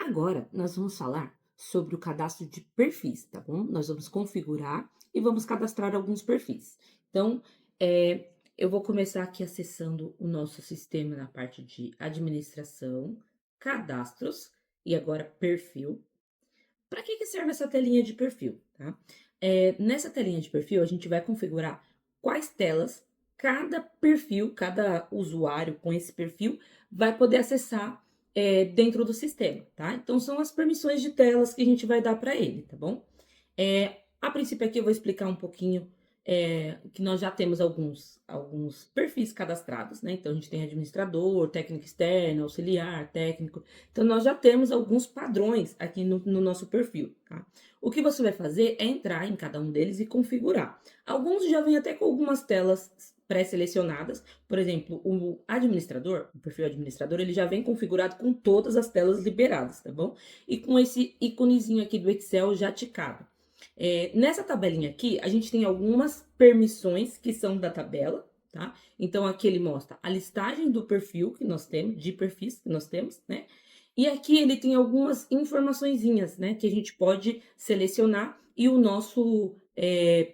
Agora, nós vamos falar sobre o cadastro de perfis, tá bom? Nós vamos configurar e vamos cadastrar alguns perfis. Então, eu vou começar aqui acessando o nosso sistema na parte de administração, cadastros e agora perfil. Para que serve essa telinha de perfil, tá? Nessa telinha de perfil, a gente vai configurar quais telas cada perfil, cada usuário com esse perfil vai poder acessar dentro do sistema, tá? Então, são as permissões de telas que a gente vai dar para ele, tá bom? A princípio aqui eu vou explicar um pouquinho que nós já temos alguns perfis cadastrados, né? Então, a gente tem administrador, técnico externo, auxiliar, técnico. Então, nós já temos alguns padrões aqui no nosso perfil, tá? O que você vai fazer é entrar em cada um deles e configurar. Alguns já vêm até com algumas telas pré-selecionadas. Por exemplo, o administrador, o perfil administrador, ele já vem configurado com todas as telas liberadas, tá bom? E com esse íconezinho aqui do Excel já ticado. Nessa tabelinha aqui, a gente tem algumas permissões que são da tabela, tá? Então, aqui ele mostra a listagem do perfil que nós temos, de perfis que nós temos, né? E aqui ele tem algumas informaçõezinhas, né? Que a gente pode selecionar e o nosso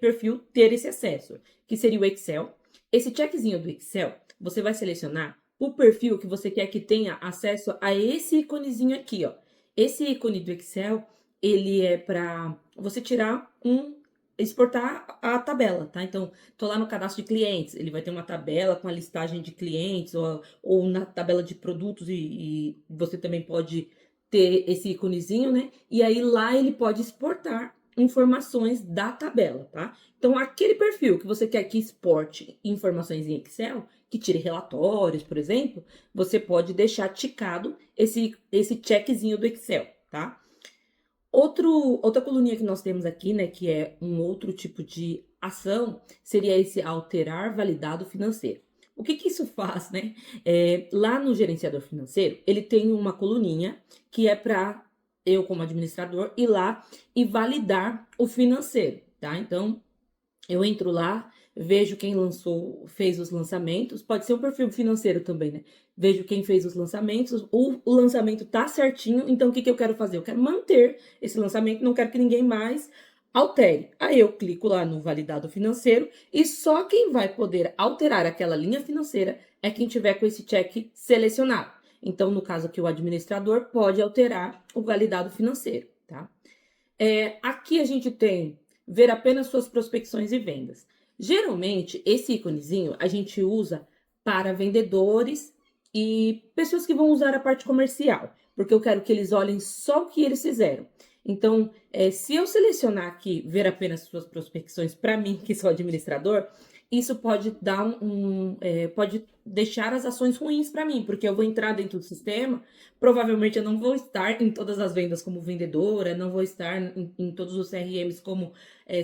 perfil ter esse acesso, que seria o Excel. Esse checkzinho do Excel, você vai selecionar o perfil que você quer que tenha acesso a esse íconezinho aqui, ó. Esse ícone do Excel, ele é para você exportar a tabela, tá? Então, tô lá no cadastro de clientes, ele vai ter uma tabela com a listagem de clientes ou na tabela de produtos e você também pode ter esse íconezinho, né? E aí lá ele pode exportar informações da tabela, tá? Então, aquele perfil que você quer que exporte informações em Excel, que tire relatórios, por exemplo, você pode deixar ticado esse checkzinho do Excel, tá? Outra coluninha que nós temos aqui, né, que é um outro tipo de ação, seria esse alterar validado financeiro. O que isso faz, né? Lá no gerenciador financeiro, ele tem uma coluninha que é para eu, como administrador, ir lá e validar o financeiro, tá? Então, eu entro lá, vejo quem fez os lançamentos, pode ser um perfil financeiro também, né? Vejo quem fez os lançamentos, o lançamento tá certinho, então o que eu quero fazer? Eu quero manter esse lançamento, não quero que ninguém mais altere. Aí eu clico lá no validado financeiro e só quem vai poder alterar aquela linha financeira é quem tiver com esse check selecionado. Então, no caso aqui, o administrador pode alterar o validado financeiro, tá? Aqui a gente tem ver apenas suas prospecções e vendas. Geralmente, esse íconezinho a gente usa para vendedores e pessoas que vão usar a parte comercial, porque eu quero que eles olhem só o que eles fizeram. Então, se eu selecionar aqui ver apenas suas prospecções para mim, que sou administrador, isso pode dar pode deixar as ações ruins para mim, porque eu vou entrar dentro do sistema, provavelmente eu não vou estar em todas as vendas como vendedora, não vou estar em todos os CRMs como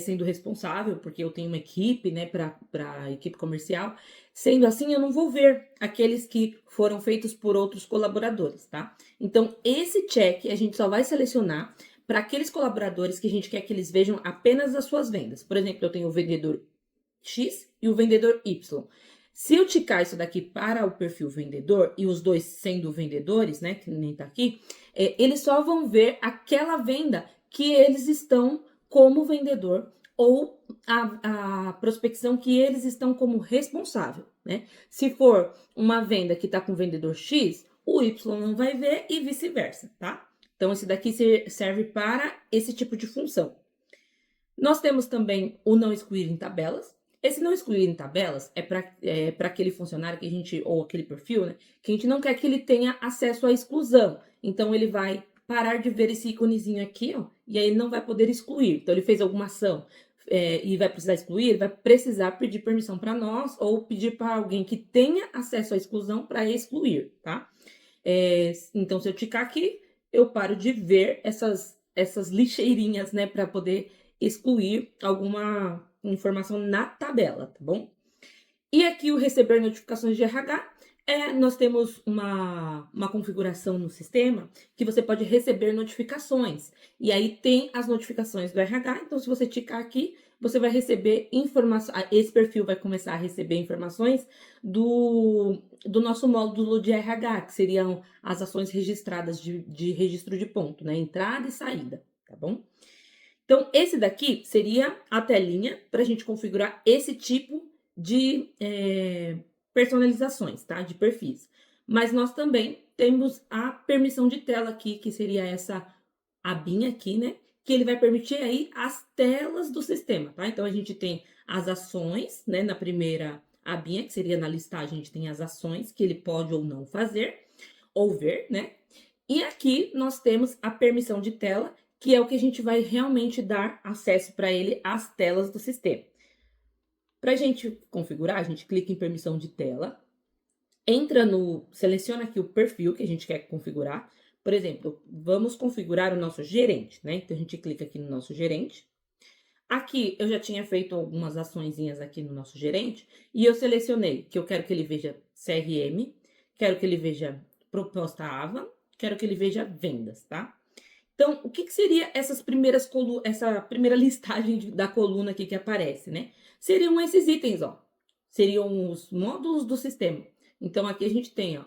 sendo responsável, porque eu tenho uma equipe, né, para a equipe comercial. Sendo assim, eu não vou ver aqueles que foram feitos por outros colaboradores, tá? Então, esse check a gente só vai selecionar para aqueles colaboradores que a gente quer que eles vejam apenas as suas vendas. Por exemplo, eu tenho o vendedor X e o vendedor Y. Se eu ticar isso daqui para o perfil vendedor, e os dois sendo vendedores, né, que nem tá aqui, eles só vão ver aquela venda que eles estão como vendedor ou a prospecção que eles estão como responsável, né? Se for uma venda que tá com o vendedor X, o Y não vai ver e vice-versa, tá? Então, esse daqui serve para esse tipo de função. Nós temos também o não excluir em tabelas. Esse não excluir em tabelas é para aquele funcionário que a gente, ou aquele perfil, né, que a gente não quer que ele tenha acesso à exclusão. Então, ele vai parar de ver esse íconezinho aqui, ó, e aí ele não vai poder excluir. Então, ele fez alguma ação e vai precisar excluir, ele vai precisar pedir permissão para nós ou pedir para alguém que tenha acesso à exclusão para excluir, tá? Então, se eu ticar aqui, eu paro de ver essas lixeirinhas, né, para poder excluir alguma informação na tabela, tá bom? E aqui o receber notificações de RH, nós temos uma configuração no sistema que você pode receber notificações. E aí tem as notificações do RH, então se você ticar aqui, você vai receber informações, esse perfil vai começar a receber informações do nosso módulo de RH, que seriam as ações registradas de registro de ponto, né? Entrada e saída, tá bom? Então, esse daqui seria a telinha para a gente configurar esse tipo de personalizações, tá? De perfis. Mas nós também temos a permissão de tela aqui, que seria essa abinha aqui, né? Que ele vai permitir aí as telas do sistema, tá? Então, a gente tem as ações, né? Na primeira abinha, que seria na listagem, a gente tem as ações que ele pode ou não fazer, ou ver, né? E aqui nós temos a permissão de tela, que é o que a gente vai realmente dar acesso para ele às telas do sistema. Para a gente configurar, a gente clica em permissão de tela, seleciona aqui o perfil que a gente quer configurar. Por exemplo, vamos configurar o nosso gerente, né? Então a gente clica aqui no nosso gerente. Aqui eu já tinha feito algumas açõezinhas aqui no nosso gerente e eu selecionei que eu quero que ele veja CRM, quero que ele veja proposta AVA, quero que ele veja vendas, tá? Então, o que, que seria essa primeira listagem da coluna aqui que aparece, né? Seriam esses itens, ó. Seriam os módulos do sistema. Então, aqui a gente tem, ó,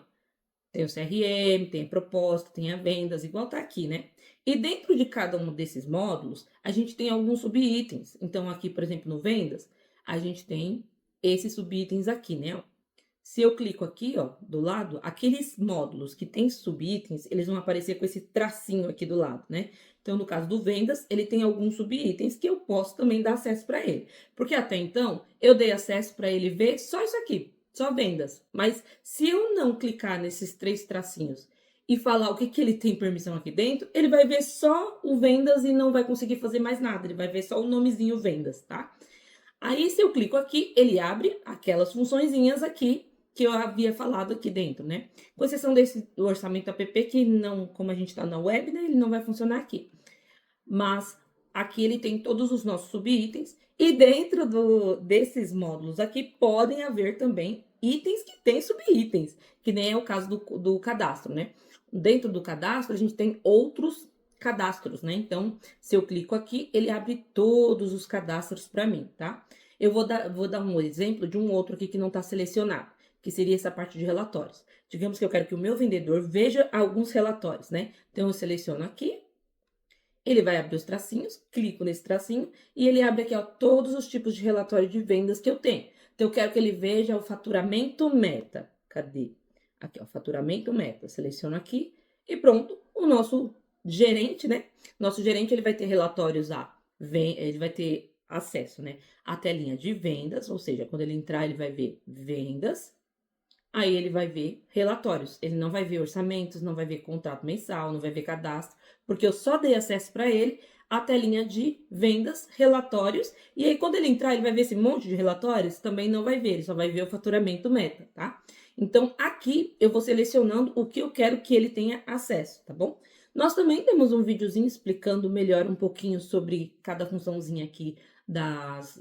tem o CRM, tem a proposta, tem a vendas, igual tá aqui, né? E dentro de cada um desses módulos, a gente tem alguns subitens. Então, aqui, por exemplo, no vendas, a gente tem esses subitens aqui, né? Se eu clico aqui, ó, do lado, aqueles módulos que tem subitens, eles vão aparecer com esse tracinho aqui do lado, né? Então, no caso do vendas, ele tem alguns subitens que eu posso também dar acesso para ele. Porque até então, eu dei acesso para ele ver só isso aqui, só vendas. Mas se eu não clicar nesses três tracinhos e falar o que, que ele tem permissão aqui dentro, ele vai ver só o vendas e não vai conseguir fazer mais nada. Ele vai ver só o nomezinho vendas, tá? Aí, se eu clico aqui, ele abre aquelas funçõezinhas aqui que eu havia falado aqui dentro, né? Com exceção do orçamento app, que não, como a gente está na web, né? Ele não vai funcionar aqui. Mas aqui ele tem todos os nossos subitens e dentro desses módulos aqui podem haver também itens que têm subitens, que nem é o caso do cadastro, né? Dentro do cadastro a gente tem outros cadastros, né? Então, se eu clico aqui, ele abre todos os cadastros para mim, tá? Eu vou dar um exemplo de um outro aqui que não está selecionado, que seria essa parte de relatórios. Digamos que eu quero que o meu vendedor veja alguns relatórios, né? Então, eu seleciono aqui, ele vai abrir os tracinhos, clico nesse tracinho e ele abre aqui, ó, todos os tipos de relatório de vendas que eu tenho. Então, eu quero que ele veja o faturamento meta. Cadê? Aqui, ó, faturamento meta. Seleciono aqui e pronto. O nosso gerente, né? Nosso gerente, ele vai ter relatórios ele vai ter acesso, né? À telinha de vendas, ou seja, quando ele entrar, ele vai ver vendas. Aí ele vai ver relatórios, ele não vai ver orçamentos, não vai ver contrato mensal, não vai ver cadastro, porque eu só dei acesso para ele a telinha de vendas, relatórios, e aí quando ele entrar, ele vai ver esse monte de relatórios, também não vai ver, ele só vai ver o faturamento meta, tá? Então aqui eu vou selecionando o que eu quero que ele tenha acesso, tá bom? Nós também temos um videozinho explicando melhor um pouquinho sobre cada funçãozinha aqui das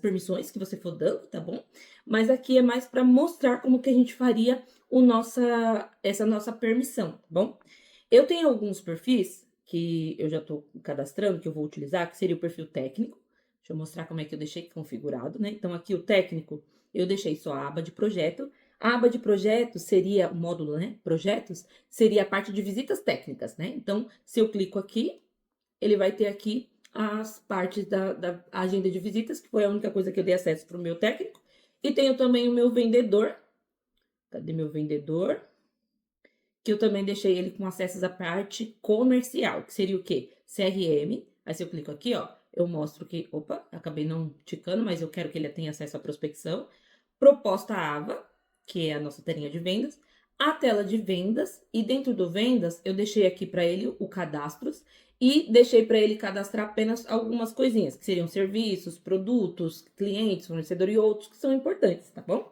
permissões que você for dando, tá bom? Mas aqui é mais para mostrar como que a gente faria essa nossa permissão, tá bom? Eu tenho alguns perfis que eu já estou cadastrando, que eu vou utilizar, que seria o perfil técnico. Deixa eu mostrar como é que eu deixei configurado, né? Então, aqui o técnico, eu deixei só a aba de projeto. A aba de projeto seria o módulo, né? Projetos, seria a parte de visitas técnicas, né? Então, se eu clico aqui, ele vai ter aqui as partes da agenda de visitas, que foi a única coisa que eu dei acesso para o meu técnico. E tenho também o meu vendedor. Cadê meu vendedor? Que eu também deixei ele com acessos à parte comercial, que seria o quê? CRM. Aí se eu clico aqui, ó, eu mostro que, opa, acabei não ticando, mas eu quero que ele tenha acesso à prospecção. Proposta AVA, que é a nossa telinha de vendas, a tela de vendas, e dentro do vendas eu deixei aqui para ele o cadastros e deixei para ele cadastrar apenas algumas coisinhas, que seriam serviços, produtos, clientes, fornecedor e outros que são importantes, tá bom?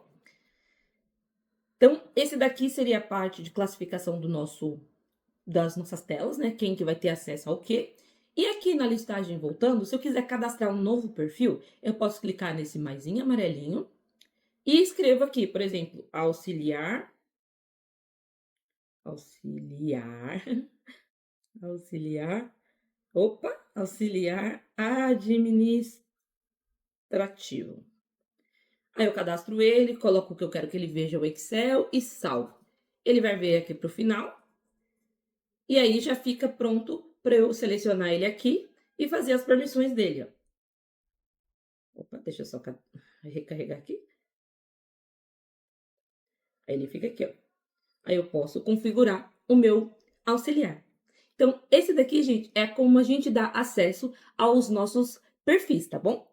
Então, esse daqui seria a parte de classificação das nossas telas, né? Quem que vai ter acesso ao quê. E aqui na listagem, voltando, se eu quiser cadastrar um novo perfil, eu posso clicar nesse maisinho amarelinho e escrevo aqui, por exemplo, auxiliar, auxiliar, auxiliar administrativo. Aí eu cadastro ele, coloco o que eu quero que ele veja o Excel e salvo. Ele vai ver aqui para o final. E aí já fica pronto para eu selecionar ele aqui e fazer as permissões dele, ó. Opa, deixa eu só recarregar aqui. Aí ele fica aqui, ó. Aí eu posso configurar o meu auxiliar. Então, esse daqui, gente, é como a gente dá acesso aos nossos perfis, tá bom?